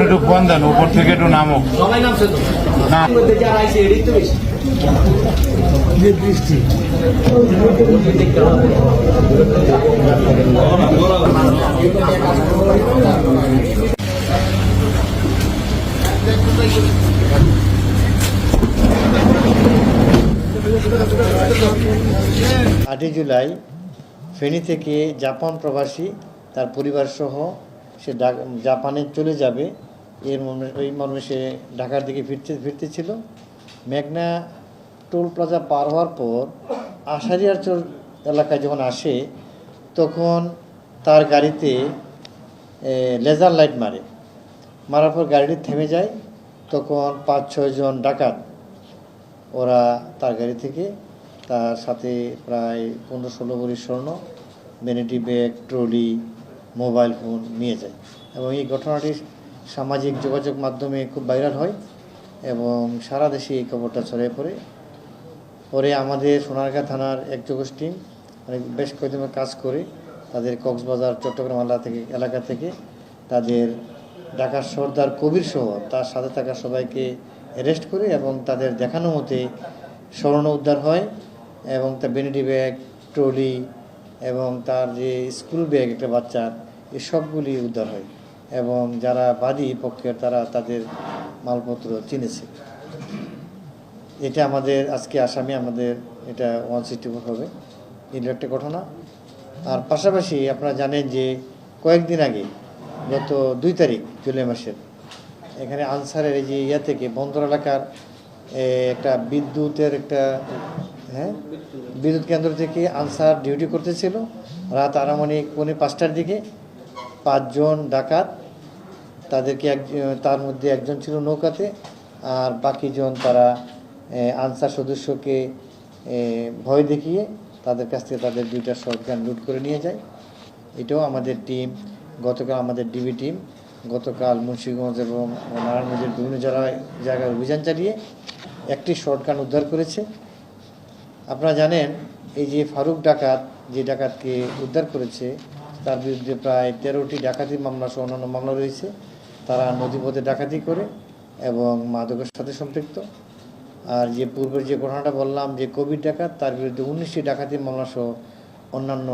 একটু ফোন দেন, উপর থেকে একটু নামো। সবাই নামছে তো না, যারা আইছে এটাই তো বেশি বৃষ্টি। আটই জুলাই ফেনী থেকে জাপান প্রবাসী তার পরিবার সহ সে জাপানে চলে যাবে, ওই মর্মে সে ঢাকার দিকে ফিরতেছিল। মেঘনা টোল প্লাজা পার হওয়ার পর আশারিয়ারচর এলাকায় যখন আসে তখন তার গাড়িতে লেজার লাইট মারার পর গাড়িটি থেমে যায়। তখন 5-6 জন ডাকাত ওরা তার গাড়ি থেকে তার সাথে প্রায় 15-16 ভরি স্বর্ণ, vanity bag, trolley, mobile phone নিয়ে যায়। এবং এই ঘটনাটি সামাজিক যোগাযোগ মাধ্যমে খুব ভাইরাল হয় এবং সারা দেশে এই খবরটা ছড়িয়ে পরে আমাদের সোনারগাঁ থানার একযোগেশ টিম বেশ কয়েকদিন কাজ করে তাদের কক্সবাজার, চট্টগ্রাম এলাকা থেকে তাদের ঢাকার সর্দার কবির সহ তার সাথে থাকা সবাইকে অ্যারেস্ট করে এবং তাদের দেখানো মতে স্বর্ণ উদ্ধার হয় এবং তার ভ্যানিটি ব্যাগ, ট্রলি এবং তার যে স্কুল ব্যাগ একটা বাচ্চার, এই সবগুলি উদ্ধার হয় এবং যারা বাদী পক্ষের তারা তাদের মালপত্র চিনেছে। এটা আমাদের আজকে আসামি আমাদের এটা 164 হবে, এগুলো একটা ঘটনা। আর পাশাপাশি আপনারা জানেন যে কয়েকদিন আগে গত 2 তারিখ জুলাই মাসের এখানে আনসারের এই যে থেকে বন্দর এলাকার একটা বিদ্যুতের একটা বিদ্যুৎ কেন্দ্র থেকে আনসার ডিউটি করতেছিল। রাত আনুমানিক 4:45টার দিকে 5 জন ডাকাত, তাদেরকে তার মধ্যে একজন ছিল নৌকাতে আর বাকি জন তারা আনসার সদস্যকে ভয় দেখিয়ে তাদের কাছ থেকে তাদের 2টা শটগান লুট করে নিয়ে যায়। এটাও আমাদের টিম গতকাল, আমাদের ডিবি টিম গতকাল মুন্সিগঞ্জ এবং নারায়ণগঞ্জের বিভিন্ন জায়গায় অভিযান চালিয়ে একটি শটগান উদ্ধার করেছে। আপনারা জানেন এই যে ফারুক ডাকাত, যে ডাকাতকে উদ্ধার করেছে তার বিরুদ্ধে প্রায় 13টি ডাকাতি মামলা সহ অন্যান্য মামলা রয়েছে। তারা নদীপথে ডাকাতি করে এবং মাদকের সাথে সম্পৃক্ত। আর যে পূর্বের যে ঘটনাটা বললাম যে কবির ডাকাত, তার বিরুদ্ধে 19টি ডাকাতি মামলা সহ অন্যান্য